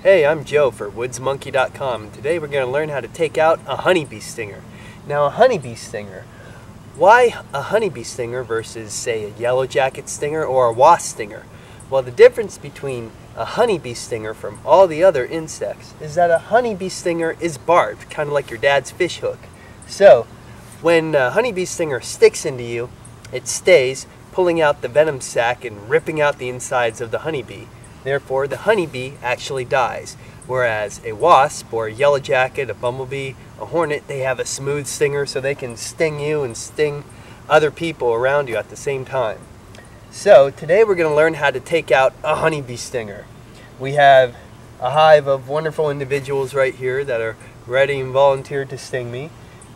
Hey, I'm Joe for woodsmonkey.com. Today we're going to learn how to take out a honeybee stinger. Now a honeybee stinger, why a honeybee stinger versus say a yellow jacket stinger or a wasp stinger? Well, the difference between a honeybee stinger from all the other insects is that a honeybee stinger is barbed, kind of like your dad's fish hook. So when a honeybee stinger sticks into you, it stays, pulling out the venom sac and ripping out the insides of the honeybee. Therefore, the honeybee actually dies, whereas a wasp or a yellow jacket, a bumblebee, a hornet, they have a smooth stinger so they can sting you and sting other people around you at the same time. So today we're going to learn how to take out a honeybee stinger. We have a hive of wonderful individuals right here that are ready and volunteered to sting me,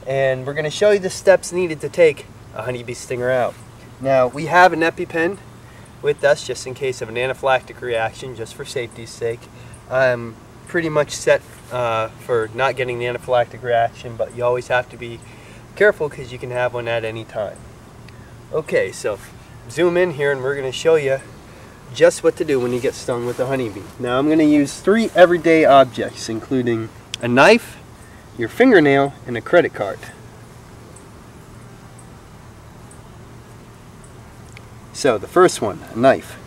and we're going to show you the steps needed to take a honeybee stinger out. Now we have an EpiPen with us just in case of an anaphylactic reaction, just for safety's sake. I'm pretty much set for not getting the anaphylactic reaction, but you always have to be careful because you can have one at any time. Okay, so zoom in here and we're going to show you just what to do when you get stung with a honeybee. Now I'm going to use 3 everyday objects, including a knife, your fingernail, and a credit card. So the first one, a knife.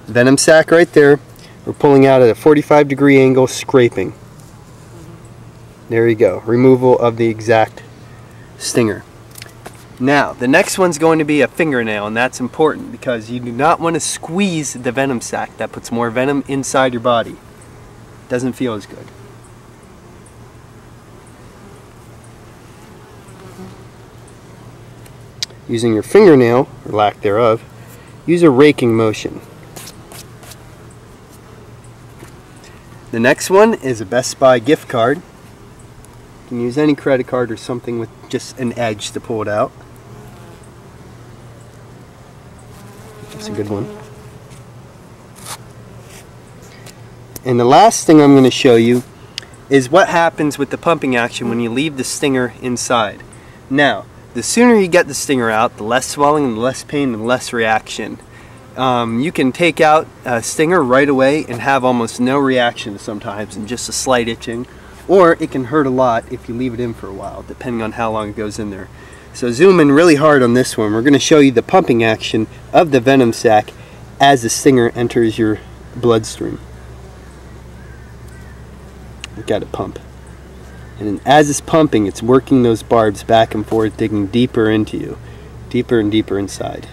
Venom sac right there. We're pulling out at a 45-degree angle, scraping. There you go. Removal of the exact stinger. Now, the next one's going to be a fingernail, and that's important because you do not want to squeeze the venom sac. That puts more venom inside your body. Doesn't feel as good. Using your fingernail, or lack thereof, use a raking motion. The next one is a Best Buy gift card. You can use any credit card or something with just an edge to pull it out. That's a good one. And the last thing I'm going to show you is what happens with the pumping action when you leave the stinger inside. Now, the sooner you get the stinger out, the less swelling and the less pain and less reaction. You can take out a stinger right away and have almost no reaction sometimes and just a slight itching, or it can hurt a lot if you leave it in for a while, depending on how long it goes in there. So zoom in really hard on this one. We're going to show you the pumping action of the venom sac as the stinger enters your bloodstream. Look at it pump. And as it's pumping, it's working those barbs back and forth, digging deeper into you, deeper and deeper inside.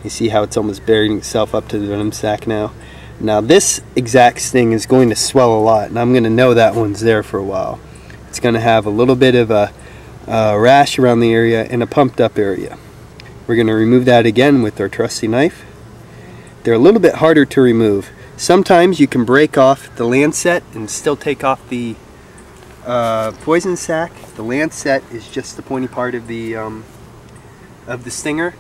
You see how it's almost burying itself up to the venom sac now? Now this exact sting is going to swell a lot, and I'm going to know that one's there for a while. It's going to have a little bit of a rash around the area and a pumped up area. We're going to remove that again with our trusty knife. They're a little bit harder to remove. Sometimes you can break off the lancet and still take off the poison sac. The lancet is just the pointy part of the stinger.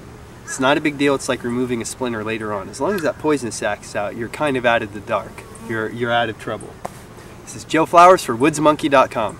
It's not a big deal. It's like removing a splinter later on. As long as that poison sac's out, you're kind of out of the dark. You're out of trouble. This is Joe Flowers for woodsmonkey.com.